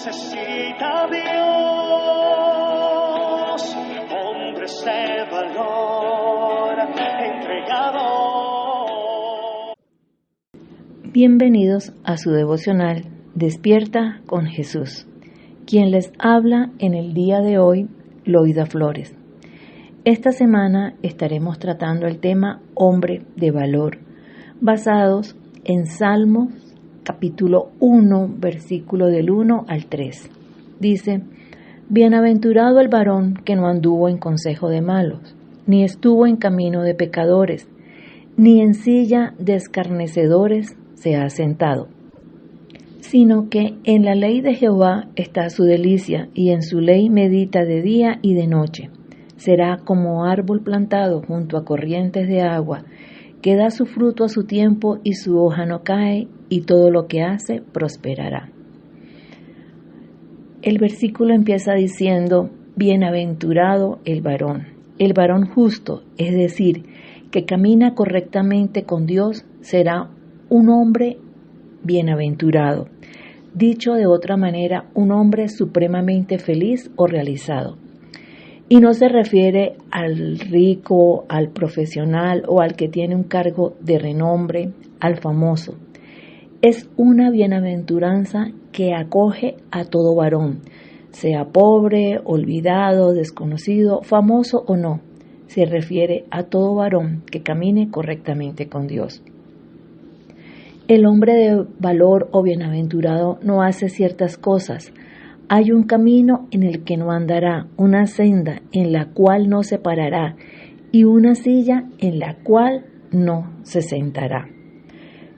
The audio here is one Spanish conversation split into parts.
necesita Dios, hombres de valor entregado. Bienvenidos a su devocional Despierta con Jesús. Quien les habla en el día de hoy, Loida Flores. Esta semana estaremos tratando el tema hombre de valor, basados en Salmos capítulo 1, versículo del 1 al 3. Dice: Bienaventurado el varón que no anduvo en consejo de malos, ni estuvo en camino de pecadores, ni en silla de escarnecedores se ha sentado, sino que en la ley de Jehová está su delicia, y en su ley medita de día y de noche. Será como árbol plantado junto a corrientes de agua, que da su fruto a su tiempo y su hoja no cae, y todo lo que hace prosperará. El versículo empieza diciendo: Bienaventurado el varón justo, es decir, que camina correctamente con Dios, será un hombre bienaventurado. Dicho de otra manera, un hombre supremamente feliz o realizado. Y no se refiere al rico, al profesional o al que tiene un cargo de renombre, al famoso. Es una bienaventuranza que acoge a todo varón, sea pobre, olvidado, desconocido, famoso o no. Se refiere a todo varón que camine correctamente con Dios. El hombre de valor o bienaventurado no hace ciertas cosas. Hay un camino en el que no andará, una senda en la cual no se parará y una silla en la cual no se sentará.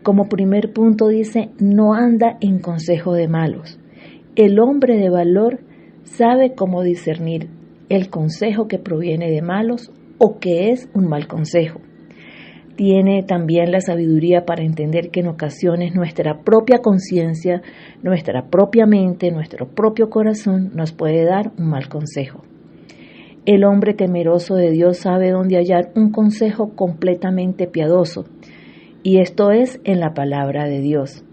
Como primer punto dice: no anda en consejo de malos. El hombre de valor sabe cómo discernir el consejo que proviene de malos o que es un mal consejo. Tiene también la sabiduría para entender que en ocasiones nuestra propia conciencia, nuestra propia mente, nuestro propio corazón nos puede dar un mal consejo. El hombre temeroso de Dios sabe dónde hallar un consejo completamente piadoso, y esto es en la palabra de Dios.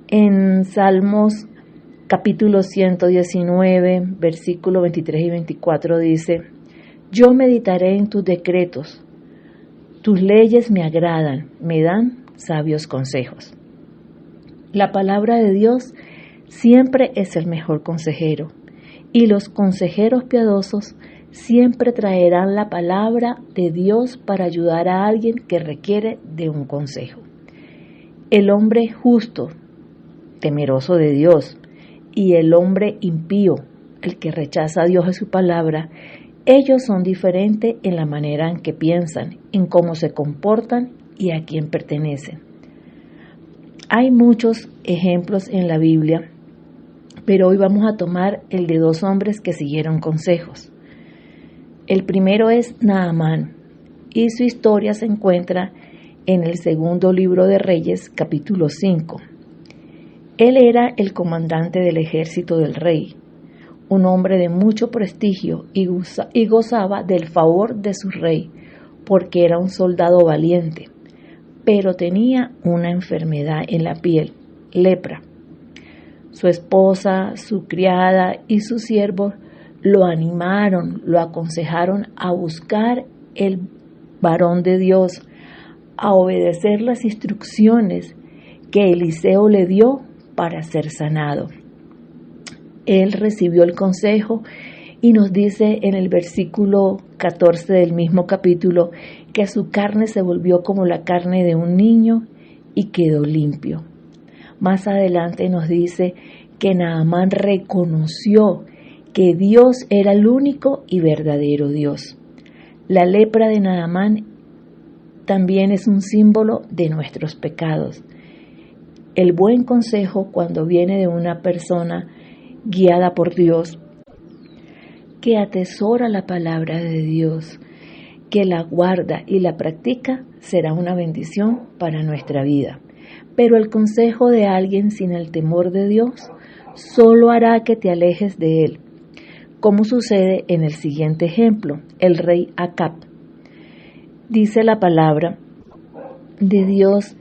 En Salmos capítulo 119, versículos 23 y 24 dice: Yo meditaré en tus decretos. Tus leyes me agradan, me dan sabios consejos. La palabra de Dios siempre es el mejor consejero, y los consejeros piadosos siempre traerán la palabra de Dios para ayudar a alguien que requiere de un consejo. El hombre justo, temeroso de Dios, y el hombre impío, el que rechaza a Dios y su palabra, ellos son diferentes en la manera en que piensan, en cómo se comportan y a quién pertenecen. Hay muchos ejemplos en la Biblia, pero hoy vamos a tomar el de dos hombres que siguieron consejos. El primero es Naamán, y su historia se encuentra en el segundo libro de Reyes, capítulo 5. Él era el comandante del ejército del rey, un hombre de mucho prestigio y gozaba del favor de su rey, porque era un soldado valiente, pero tenía una enfermedad en la piel, lepra. Su esposa, su criada y sus siervos lo animaron, lo aconsejaron a buscar el varón de Dios, a obedecer las instrucciones que Eliseo le dio para ser sanado. Él recibió el consejo y nos dice en el versículo 14 del mismo capítulo que su carne se volvió como la carne de un niño y quedó limpio. Más adelante nos dice que Naamán reconoció que Dios era el único y verdadero Dios. La lepra de Naamán también es un símbolo de nuestros pecados. El buen consejo, cuando viene de una persona guiada por Dios, que atesora la palabra de Dios, que la guarda y la practica, será una bendición para nuestra vida. Pero el consejo de alguien sin el temor de Dios solo hará que te alejes de él, como sucede en el siguiente ejemplo, el rey Acab. Dice la palabra de Dios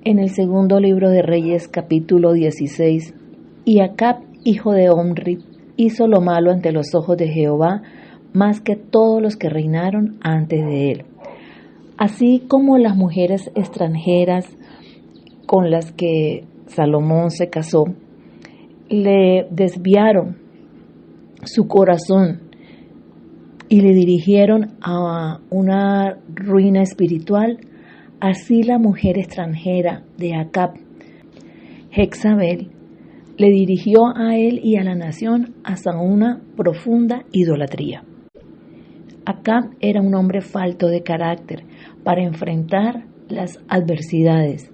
en el segundo libro de Reyes, capítulo 16, Y Acab, hijo de Omri, hizo lo malo ante los ojos de Jehová, más que todos los que reinaron antes de él. Así como las mujeres extranjeras con las que Salomón se casó, le desviaron su corazón y le dirigieron a una ruina espiritual, así la mujer extranjera de Acab, Jezabel, le dirigió a él y a la nación hasta una profunda idolatría. Acab era un hombre falto de carácter para enfrentar las adversidades.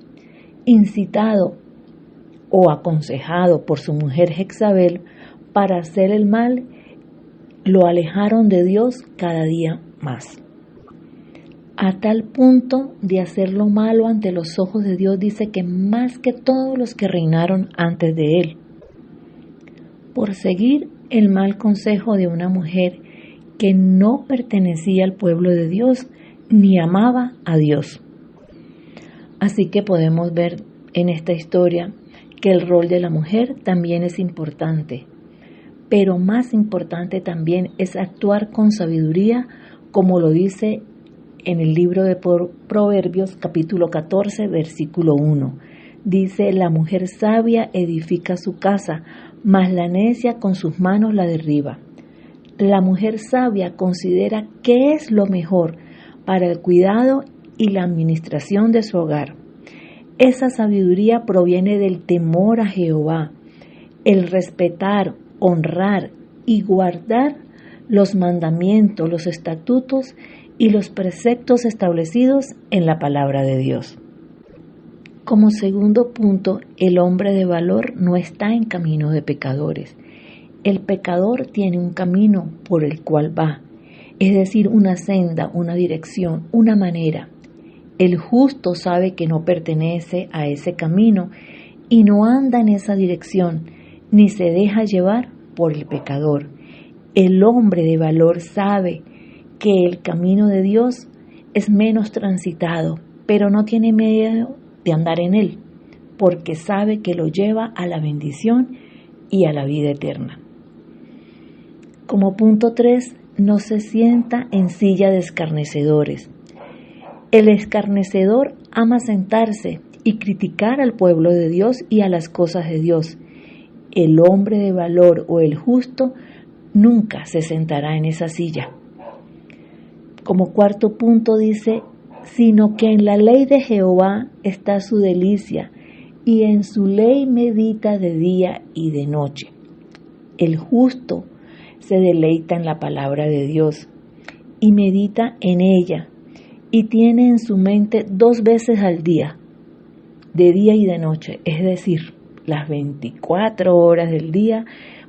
Incitado o aconsejado por su mujer Jezabel para hacer el mal, lo alejaron de Dios cada día más. A tal punto de hacer lo malo ante los ojos de Dios, dice que más que todos los que reinaron antes de él, por seguir el mal consejo de una mujer que no pertenecía al pueblo de Dios ni amaba a Dios. Así que podemos ver en esta historia que el rol de la mujer también es importante, pero más importante también es actuar con sabiduría, como lo dice en el libro de Proverbios capítulo 14, versículo 1. Dice: la mujer sabia edifica su casa, mas la necia con sus manos la derriba. La mujer sabia considera qué es lo mejor para el cuidado y la administración de su hogar. Esa sabiduría proviene del temor a Jehová, el respetar, honrar y guardar los mandamientos, los estatutos y los preceptos establecidos en la palabra de Dios. Como segundo punto, el hombre de valor no está en camino de pecadores. El pecador tiene un camino por el cual va, es decir, una senda, una dirección, una manera. El justo sabe que no pertenece a ese camino y no anda en esa dirección, ni se deja llevar por el pecador. El hombre de valor sabe que el camino de Dios es menos transitado, pero no tiene miedo de andar en él, porque sabe que lo lleva a la bendición y a la vida eterna. Como punto 3, no se sienta en silla de escarnecedores. El escarnecedor ama sentarse y criticar al pueblo de Dios y a las cosas de Dios. El hombre de valor o el justo nunca se sentará en esa silla. Como cuarto punto dice: sino que en la ley de Jehová está su delicia, y en su ley medita de día y de noche. El justo se deleita en la palabra de Dios y medita en ella, y tiene en su mente 2 veces al día, de día y de noche, es decir, las 24 horas del día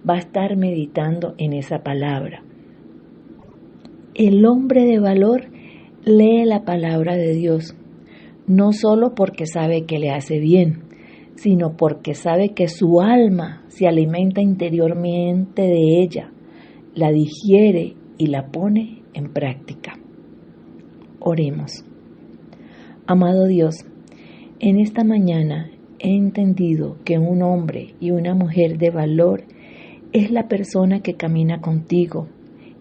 va a estar meditando en esa palabra. El hombre de valor lee la palabra de Dios, no solo porque sabe que le hace bien, sino porque sabe que su alma se alimenta interiormente de ella, la digiere y la pone en práctica. Oremos. Amado Dios, en esta mañana he entendido que un hombre y una mujer de valor es la persona que camina contigo,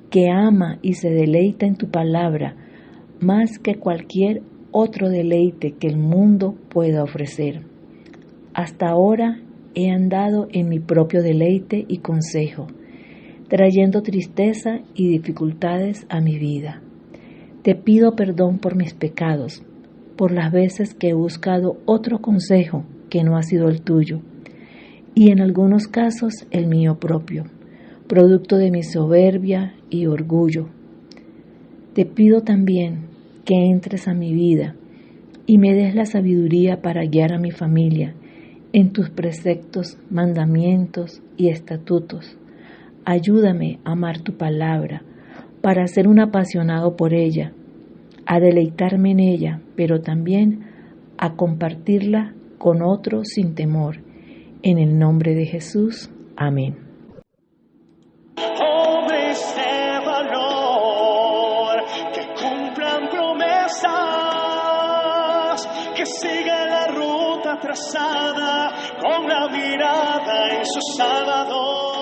que ama y se deleita en tu palabra más que cualquier otro deleite que el mundo pueda ofrecer. Hasta ahora he andado en mi propio deleite y consejo, trayendo tristeza y dificultades a mi vida. Te pido perdón por mis pecados, por las veces que he buscado otro consejo que no ha sido el tuyo, y en algunos casos el mío propio, producto de mi soberbia y orgullo. Te pido también que entres a mi vida y me des la sabiduría para guiar a mi familia en tus preceptos, mandamientos y estatutos. Ayúdame a amar tu palabra, para ser un apasionado por ella, a deleitarme en ella, pero también a compartirla con otros sin temor. En el nombre de Jesús. Amén. Hombres de valor que cumplan promesas, que sigan la ruta trazada con la mirada en su Salvador.